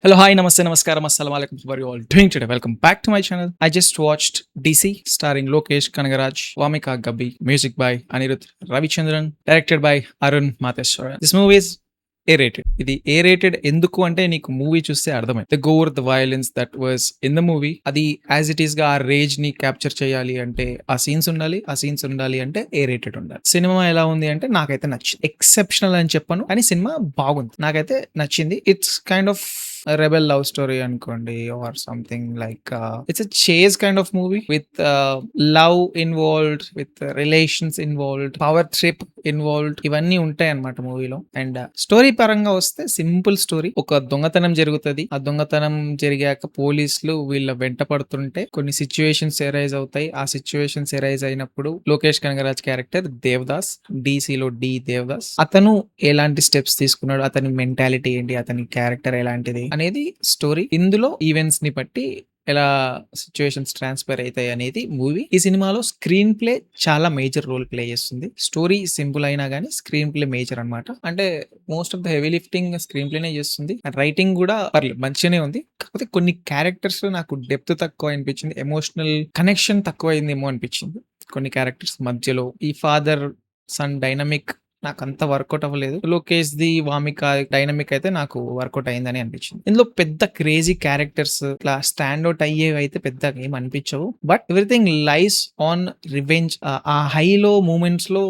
Hello, hi, namaste, namaskaram, assalamu alaikum. How are you all doing today? Welcome back to my channel. I just watched DC starring Lokesh Kanagaraj, Vamika Gabbi, music by Anirudh Ravichandran, directed by Arun Matheswaran. This movie is A-rated. ఇది A-rated ఎందుకు అంటే నీకు movie చూస్తే అర్థమైంది. The gore, the violence that was in the movie అది as it is గా ఆ raise ని క్యాప్చర్ చేయాలి అంటే ఆ సీన్స్ ఉండాలి అంటే A-rated ఉండాలి. సినిమా ఎలా ఉంది అంటే నాకైతే నచ్చింది. ఎక్సెప్షనల్ అని చెప్పను కానీ సినిమా బాగుంది. నాకైతే నచ్చింది. It's kind of rebel love story అనుకోండి or something like it's a chase kind of movie with love involved, with relations involved, power trip involved, ఇవన్నీ ఉంటాయి అన్నమాట మూవీలో. అండ్ స్టోరీ పరంగా వస్తే సింపుల్ స్టోరీ. ఒక దొంగతనం జరుగుతుంది. ఆ దొంగతనం జరిగాక పోలీసులు వీళ్ళ వెంట పడుతుంటే కొన్ని సిచ్యువేషన్స్ ఎరైజ్ అవుతాయి. ఆ సిచ్యువేషన్స్ ఎరైజ్ అయినప్పుడు లోకేష్ కనగరాజ్ క్యారెక్టర్ దేవదాస్, డీసీలో డి దేవదాస్, అతను ఎలాంటి స్టెప్స్ తీసుకున్నాడు, అతని మెంటాలిటీ ఏంటి, అతని క్యారెక్టర్ ఎలాంటిది అనేది స్టోరీ. ఇందులో ఈవెంట్స్ ని బట్టి ఎలా సిచ్యువేషన్స్ ట్రాన్స్ఫర్ అవుతాయి అనేది మూవీ. ఈ సినిమాలో స్క్రీన్ ప్లే చాలా మేజర్ రోల్ ప్లే చేస్తుంది. స్టోరీ సింపుల్ అయినా కానీ స్క్రీన్ ప్లే మేజర్ అన్నమాట. అంటే most of the heavy lifting స్క్రీన్ ప్లేనే చేస్తుంది. రైటింగ్ కూడా పర్లేదు మంచిగానే ఉంది. కాకపోతే కొన్ని క్యారెక్టర్స్ నాకు డెప్త్ తక్కువ అనిపించింది, ఎమోషనల్ కనెక్షన్ తక్కువ అయిందేమో అనిపించింది కొన్ని క్యారెక్టర్స్ మధ్యలో. ఈ ఫాదర్ సన్ డైనమిక్ నాకు అంత వర్కౌట్ అవ్వలేదు. లోకేష్ ది వామిక డైనమిక్ అయితే నాకు వర్కౌట్ అయిందని అనిపించింది. ఇందులో పెద్ద క్రేజీ క్యారెక్టర్స్ ఇట్లా స్టాండ్ అవుట్ అయ్యేవి అయితే పెద్దగా ఏం అనిపించవు. But everything lies on revenge. ఆ హైలో మూమెంట్స్ లో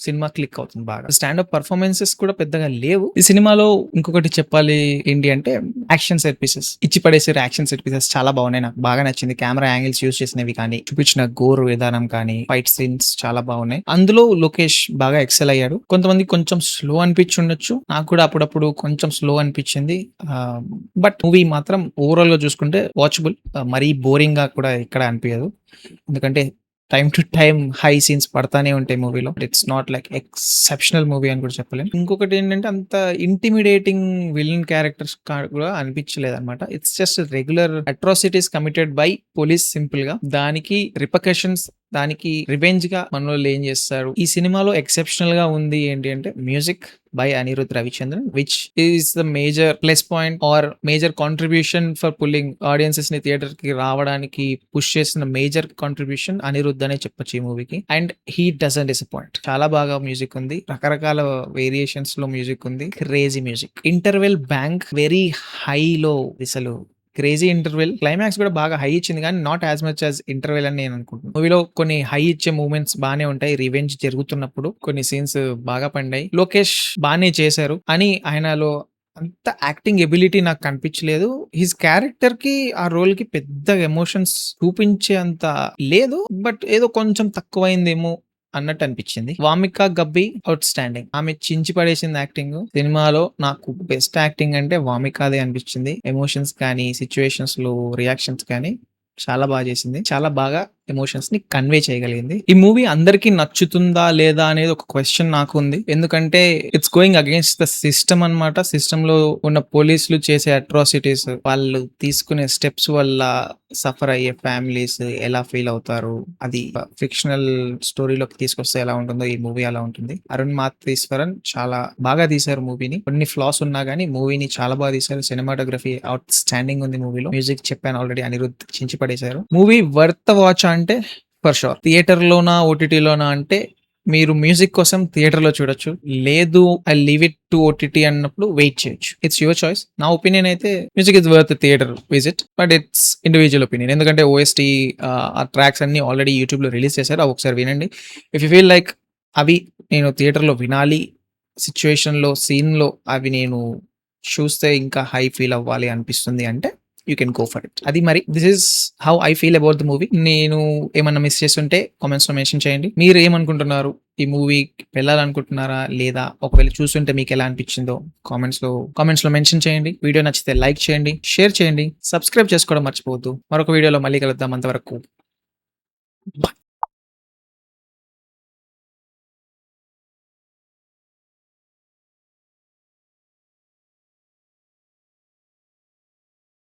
సినిమా క్లిక్ అవుతుంది బాగా. స్టాండప్ పర్ఫార్మెన్సెస్ కూడా పెద్దగా లేవు ఈ సినిమాలో. ఇంకొకటి చెప్పాలి ఏంటి అంటే యాక్షన్ సెట్ పీసెస్, ఇచ్చి పడేసారు. యాక్షన్ సెట్ పీసెస్ చాలా బాగున్నాయి, నాకు బాగా నచ్చింది. కెమెరా యాంగిల్స్ యూస్ చేసినవి కానీ, చూపించిన గోర్ విధానం కానీ, ఫైట్ సీన్స్ చాలా బాగున్నాయి. అందులో లోకేష్ బాగా ఎక్సెల్ అయ్యాడు. కొంతమంది కొంచెం స్లో అనిపించి ఉండొచ్చు, నాకు కూడా అప్పుడప్పుడు కొంచెం స్లో అనిపించింది. బట్ మూవీ మాత్రం ఓవరాల్ గా చూసుకుంటే వాచబుల్. మరీ బోరింగ్ గా కూడా ఇక్కడ అనిపించదు, ఎందుకంటే time to time high scenes పడతానే ఉంటాయి మూవీలో. It's not like exceptional movie అని కూడా చెప్పలేం. ఇంకొకటి ఏంటంటే అంత ఇంటిమిడేటింగ్ విలన్ క్యారెక్టర్స్ కూడా అనిపించలేదు అనమాట. It's just regular atrocities committed by police. Simple గా దానికి రిపర్కషన్స్, దానికి రివెంజ్ గా మనోళ్ళు ఏం చేస్తారు. ఈ సినిమాలో ఎక్సెప్షనల్ గా ఉంది ఏంటి అంటే music by Anirudh Ravichandran, which is the major plus point or major contribution for pulling audiences ని థియేటర్ కి రావడానికి పుష్ చేసిన మేజర్ కాంట్రిబ్యూషన్ అనిరుద్ అనే చెప్పొచ్చు ఈ మూవీకి. And he doesn't disappoint. చాలా బాగా మ్యూజిక్ ఉంది, రకరకాల వేరియేషన్స్ లో మ్యూజిక్ ఉంది, crazy music. Interval bank very high లో, అసలు క్రేజీ ఇంటర్వెల్. క్లైమాక్స్ కూడా బాగా హై ఇచ్చింది కానీ not as much as interval అని నేను అనుకుంటున్నాను. మూవీలో కొన్ని హై ఇచ్చే మూమెంట్స్ బానే ఉంటాయి. రివెంజ్ జరుగుతున్నప్పుడు కొన్ని సీన్స్ బాగా పండాయి. లోకేష్ బానే చేశారు అని ఆయనలో అంత యాక్టింగ్ ఎబిలిటీ నాకు కనిపించలేదు. హిస్ క్యారెక్టర్ కి ఆ రోల్ కి పెద్ద ఎమోషన్స్ చూపించే అంత లేదు, బట్ ఏదో కొంచెం తక్కువైందేమో అన్నట్టు అనిపించింది. వామిక గబ్బి అవుట్ స్టాండింగ్, ఆమె చించి పడేసింది యాక్టింగ్. సినిమాలో నాకు బెస్ట్ యాక్టింగ్ అంటే వామికాదే అనిపించింది. ఎమోషన్స్ కానీ, సిచ్యువేషన్స్ లో రియాక్షన్స్ కానీ చాలా బాగా చేసింది. చాలా బాగా ఎమోషన్స్ ని కన్వే చేయగలిగింది. ఈ మూవీ అందరికీ నచ్చుతుందా లేదా అనేది ఒక క్వశ్చన్ నాకు ఉంది, ఎందుకంటే it's going against the system అన్నమాట. సిస్టమ్ లో ఉన్న పోలీసులు చేసే అట్రాసిటీస్, వాళ్ళు తీసుకునే స్టెప్స్ వల్ల సఫర్ అయ్యే ఫ్యామిలీస్ ఎలా ఫీల్ అవుతారు, అది ఫిక్షనల్ స్టోరీలోకి తీసుకొస్తే ఎలా ఉంటుందో ఈ మూవీ అలా ఉంటుంది. అరుణ్ మాథేశ్వరన్ చాలా బాగా తీశారు మూవీని. కొన్ని ఫ్లాస్ ఉన్నా గానీ మూవీని చాలా బాగా తీశారు. సినిమాటోగ్రఫీ అవుట్ స్టాండింగ్ ఉంది మూవీలో. మ్యూజిక్ చెప్పాను ఆల్రెడీ, అనిరుద్ చించి పడేశారు. మూవీ వర్త్ వాచ్ అంటే ఫర్ షూర్. థియేటర్ లోనా ఓటీటీలోనా అంటే మీరు మ్యూజిక్ కోసం థియేటర్ లో చూడొచ్చు, లేదు I leave it to OTT అన్నప్పుడు వెయిట్ చేయొచ్చు. It's your choice. నా ఒపీనియన్ అయితే music is worth theatre visit, but it's individual opinion. ఎందుకంటే ఓఎస్టీ ఆ ట్రాక్స్ అన్ని ఆల్రెడీ యూట్యూబ్ లో రిలీజ్ చేశారు, అవి ఒకసారి వినండి. ఇఫ్ యూ ఫీల్ లైక్ అవి నేను థియేటర్ లో వినాలి, సిచ్యువేషన్ లో సీన్ లో అవి నేను చూస్తే ఇంకా హై ఫీల్ అవ్వాలి అనిపిస్తుంది అంటే you can go for it. అది మరి this is how I feel about the movie. నేను ఏమన్నా మిస్ చేస్తుంటే కామెంట్స్ లో మెన్షన్ చేయండి. మీరు ఏమనుకుంటున్నారు, ఈ మూవీ వెళ్ళాలనుకుంటున్నారా లేదా, ఒకవేళ చూస్తుంటే మీకు ఎలా అనిపించిందో కామెంట్స్ లో మెన్షన్ చేయండి. వీడియో నచ్చితే లైక్ చేయండి, షేర్ చేయండి, సబ్స్క్రైబ్ చేసుకోవడం మర్చిపోవద్దు. మరొక వీడియోలో మళ్ళీ కలుద్దాం. అంతవరకు బై.